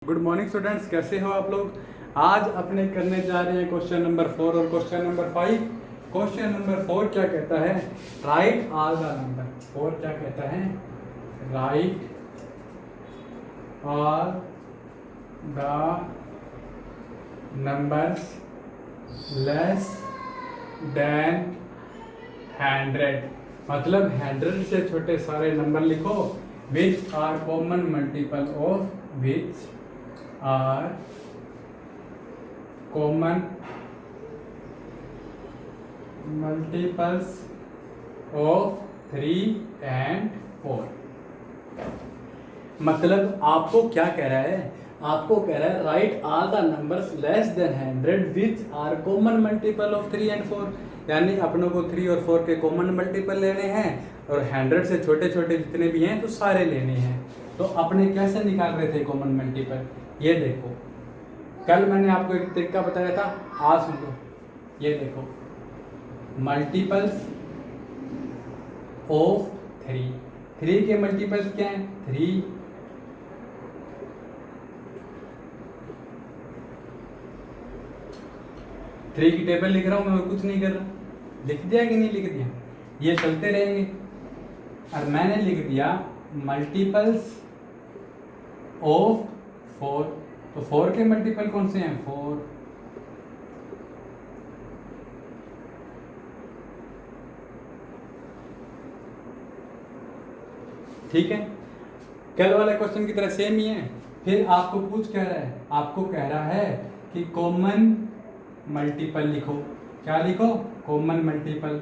Good morning students, कैसे हो आप लोग। आज अपने करने जा रहे हैं क्वेश्चन नंबर 4 और क्वेश्चन नंबर 5। क्वेश्चन नंबर 4 क्या कहता है, राइट ऑल द नंबर। 4 क्या कहता है, write all the numbers less than 100। मतलब 100 से छोटे सारे नंबर लिखो which are common multiple of which are common multiples of 3 and 4। मतलब आपको क्या कह रहा है, आपको कह रहा है write all the numbers less than 100 which are common multiple of 3 and 4। यानी अपनों को 3 और 4 के कॉमन मल्टीपल लेने हैं और 100 से छोटे छोटे जितने भी हैं तो सारे लेने हैं। तो अपने कैसे निकाल रहे थे कॉमन मल्टीपल, ये देखो कल मैंने आपको एक तरीका बताया था, आज सुन लो। ये देखो मल्टीपल्स ऑफ 3 के मल्टीपल्स क्या हैं, 3 की टेबल लिख रहा हूं मैं, कुछ नहीं कर रहा। लिख दिया कि नहीं लिख दिया, ये चलते रहेंगे। और मैंने लिख दिया मल्टीपल्स ऑफ 4। तो 4 के मल्टीपल कौन से हैं, 4। ठीक है, कल वाले क्वेश्चन की तरह सेम ही है। फिर आपको पूछ कह रहा है, आपको कह रहा है कि कॉमन मल्टीपल लिखो। क्या लिखो, कॉमन मल्टीपल।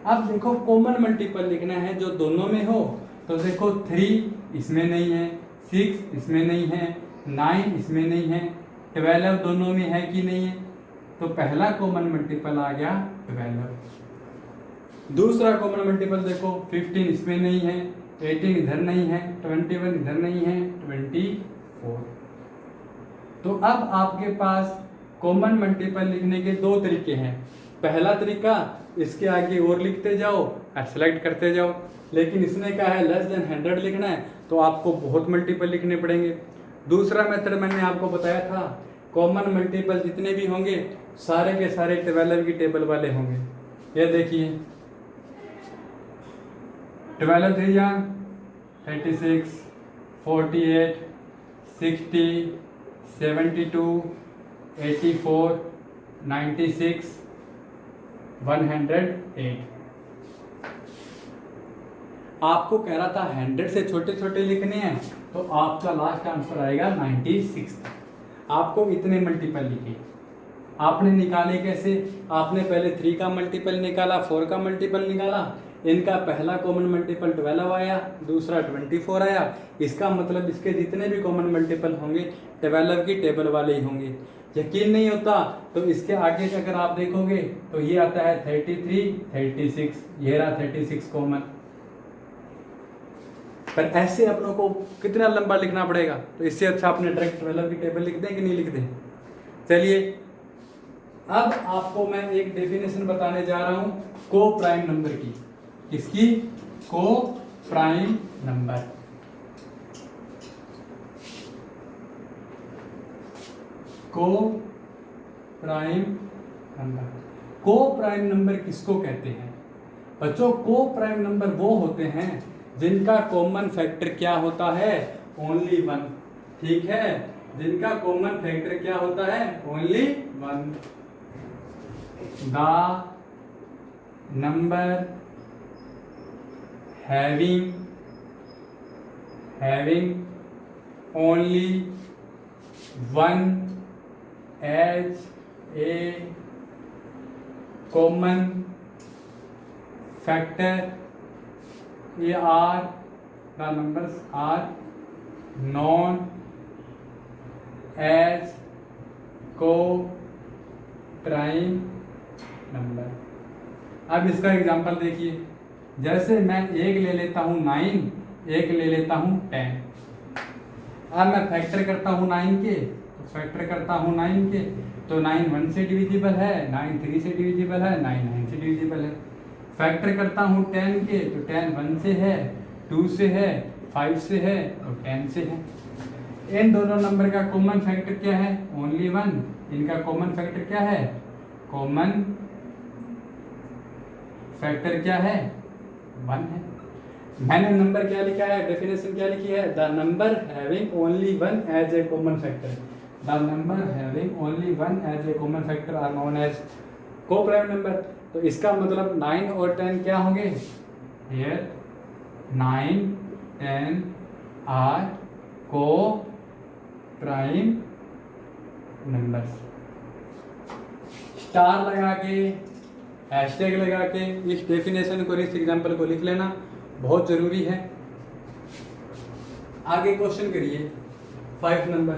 अब देखो कॉमन मल्टीपल लिखना है जो दोनों में हो। तो देखो 3 इसमें नहीं है, 6 इसमें नहीं है, 9 इसमें नहीं है, 12 दोनों में है कि नहीं है। तो पहला कॉमन मल्टीपल आ गया 12। दूसरा कॉमन मल्टीपल देखो 15 इसमें नहीं है, 18 इधर नहीं है, 21 इधर नहीं है, 24। तो अब आपके पास कॉमन मल्टीपल लिखने के दो तरीके हैं। पहला तरीका इसके आगे और लिखते जाओ और सेलेक्ट करते जाओ, लेकिन इसने कहा है लेस देन 100 लिखना है तो आपको बहुत मल्टीपल लिखने पड़ेंगे। दूसरा मेथड मैंने आपको बताया था, कॉमन मल्टीपल जितने भी होंगे सारे के सारे 12 की टेबल वाले होंगे। ये देखिए 12 3 या 36, 48, 60, 72, 84, 96, 108। आपको कह रहा था 100 से छोटे छोटे लिखने हैं तो आपका लास्ट आंसर आएगा 96। आपको इतने मल्टीपल लिखे, आपने निकाले कैसे, आपने पहले 3 का मल्टीपल निकाला, 4 का मल्टीपल निकाला। इनका पहला कॉमन मल्टीपल 12 आया, दूसरा 24 आया। इसका मतलब इसके जितने भी कॉमन मल्टीपल होंगे 12 की टेबल वाले ही होंगे। यकीन नहीं होता तो इसके आगे अगर आप देखोगे तो ये आता है 33, 36, ये रहा 36 कॉमन। पर ऐसे अपनों को कितना लंबा लिखना पड़ेगा, तो इससे अच्छा अपने डायरेक्ट 12 की टेबल लिख दें कि नहीं लिख दें। चलिए अब आपको मैं एक डेफिनेशन बताने जा रहा हूं को प्राइम नंबर की। किसकी, को प्राइम नंबर। को प्राइम नंबर, को प्राइम नंबर किसको कहते हैं बच्चों, को प्राइम नंबर वो होते हैं जिनका कॉमन फैक्टर क्या होता है, ओनली 1। ठीक है, जिनका कॉमन फैक्टर क्या होता है, only 1। The number having only 1 as a common factor, ये are the numbers are known as coprime number. अब इसका एग्जांपल देखिए, जैसे मैं एक ले लेता हूँ 9, एक ले लेता हूँ 10। अब मैं फैक्टर करता हूँ 9 के, तो फैक्टर करता हूँ 9 के, तो 9 1 से डिविजिबल है, 9 3 से डिविजिबल है, 9 9 से डिविजिबल है। फैक्टर करता हूँ 10 के, तो 10 1 से है, 2 से है, 5 से है और 10 से है। इन दोनों नंबर का कॉमन फैक्टर क्या है? Only one. इनका कॉमन फैक्टर क्या है? कॉमन फैक्टर क्या है? वन है। मैंने नंबर क्या लिखा है, डेफिनेशन क्या लिखी है? The number having only one as a common factor, the number having only one as a common factor are known as coprime number. तो इसका मतलब 9 और 10 क्या होंगे? Here 9 10 are coprime numbers. Star लगा के, हैशटैग लगा के इस डेफिनेशन को, इस एग्जांपल को लिख लेना बहुत जरूरी है। आगे क्वेश्चन करिए 5 नंबर।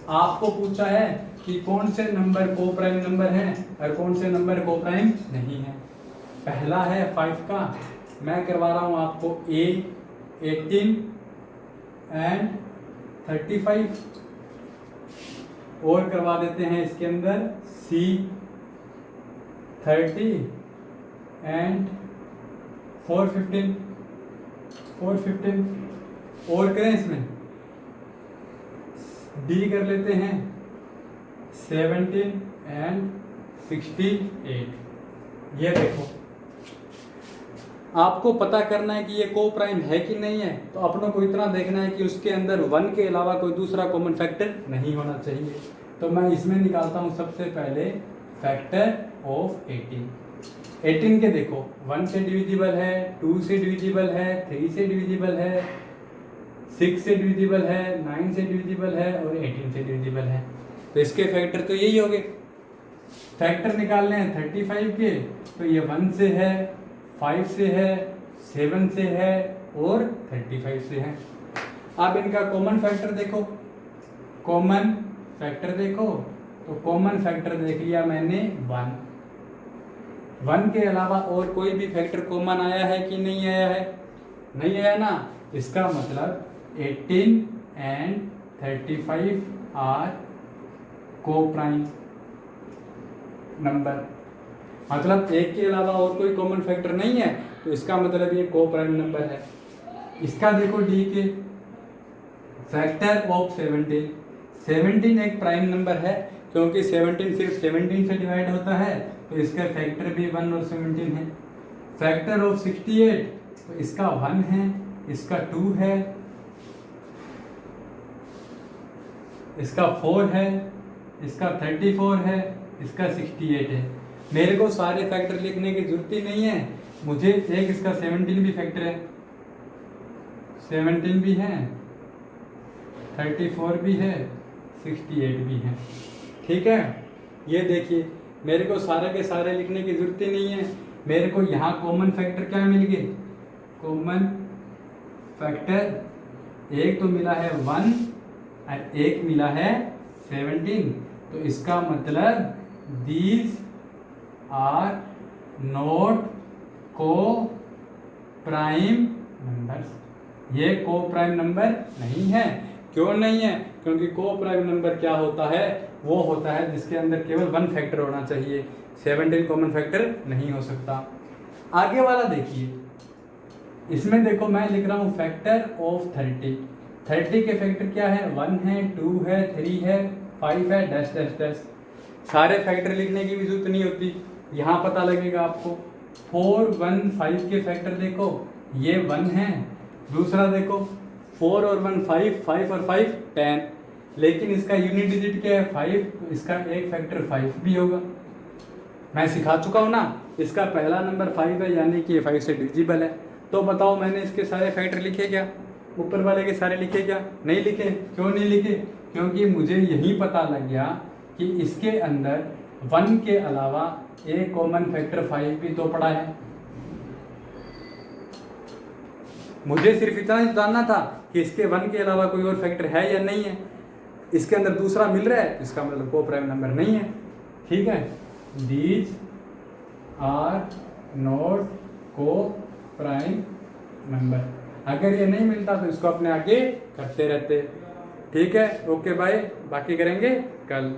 आपको पूछा है कि कौन से नंबर को प्राइम नंबर हैं और कौन से नंबर को प्राइम नहीं है। पहला है 5 का, मैं करवा रहा हूं आपको A 18 एंड 35, और करवा देते हैं इसके अंदर C 30 एंड 415 और करें इसमें D कर लेते हैं 17 एंड 68। ये देखो, आपको पता करना है कि ये को प्राइम है कि नहीं है, तो अपनों को इतना देखना है कि उसके अंदर 1 के अलावा कोई दूसरा कॉमन फैक्टर नहीं होना चाहिए। तो मैं इसमें निकालता हूं सबसे पहले फैक्टर ऑफ 18 के। देखो 1 से डिविजिबल है, 2 से डिविजिबल है, 3 से डिविजिबल है, 6 से डिविजिबल है, 9 से डिविजिबल है और 18 से डिविजिबल है। तो इसके फैक्टर तो यही हो गए। फैक्टर निकालने हैं 35 के, तो ये 1 से है, 5 से है, 7 से है और 35 से है। अब इनका कॉमन फैक्टर देखो, कॉमन फैक्टर देखो, तो कॉमन फैक्टर देख लिया मैंने 1 के अलावा और कोई भी फैक्टर कॉमन आया है कि नहीं आया है? नहीं आया ना। इसका मतलब 18 एंड 35 आर को प्राइम नंबर। मतलब एक के अलावा और कोई कॉमन फैक्टर नहीं है, तो इसका मतलब ये को प्राइम नंबर है। इसका देखो डी के फैक्टर ऑफ 17 एक प्राइम नंबर है, क्योंकि 17 सिर्फ 17 से डिवाइड होता है, तो इसका फैक्टर भी 1 और 17 है। फैक्टर ऑफ 68, तो इसका 1 है, इसका 2 है, इसका 4 है, इसका 34 है, इसका 68 है। मेरे को सारे फैक्टर लिखने की जरूरत ही नहीं है, मुझे एक इसका 17 भी फैक्टर है, 17 भी है, 34 भी है, 68 भी है। ठीक है, ये देखिए मेरे को सारे के सारे लिखने की जरूरत ही नहीं है। मेरे को यहाँ कॉमन फैक्टर क्या मिल गए? कॉमन फैक्टर एक तो मिला है 1 और एक मिला है 17। तो इसका मतलब दीज आर नॉट को प्राइम नंबर्स। ये को प्राइम नंबर नहीं है। क्यों नहीं है? क्योंकि को प्राइम नंबर क्या होता है? वो होता है जिसके अंदर केवल 1 फैक्टर होना चाहिए, 17 कॉमन फैक्टर नहीं हो सकता। आगे वाला देखिए, इसमें देखो मैं लिख रहा हूं फैक्टर ऑफ 30 के फैक्टर क्या है? 1 है, 2 है, 3 है, 5 है, डैश डैश डैश। सारे फैक्टर लिखने की भी जरूरत नहीं होती, यहाँ पता लगेगा आपको। 4 1 5 के फैक्टर देखो, ये 1 है, दूसरा देखो 4 और 1 5, 5 और 5 10, लेकिन इसका यूनिट डिजिट क्या है? 5, तो इसका एक फैक्टर 5 भी होगा। मैं सिखा चुका हूँ ना, इसका पहला नंबर 5 है, यानी कि ये 5 से डिविजिबल है। तो बताओ मैंने इसके सारे फैक्टर लिखे क्या? ऊपर वाले के सारे लिखे क्या? नहीं लिखे। क्यों नहीं लिखे? क्योंकि मुझे यही पता लग गया कि इसके अंदर 1 के अलावा एक कॉमन फैक्टर 5 भी तो पड़ा है। मुझे सिर्फ इतना ही जानना था कि इसके 1 के अलावा कोई और फैक्टर है या नहीं है। इसके अंदर दूसरा मिल रहा है, इसका मतलब को प्राइम नंबर नहीं है। ठीक है, दीज आर नॉट को प्राइम नंबर। अगर ये नहीं मिलता तो इसको अपने आगे करते रहते। ठीक है, ओके बाय, बाकी करेंगे कल।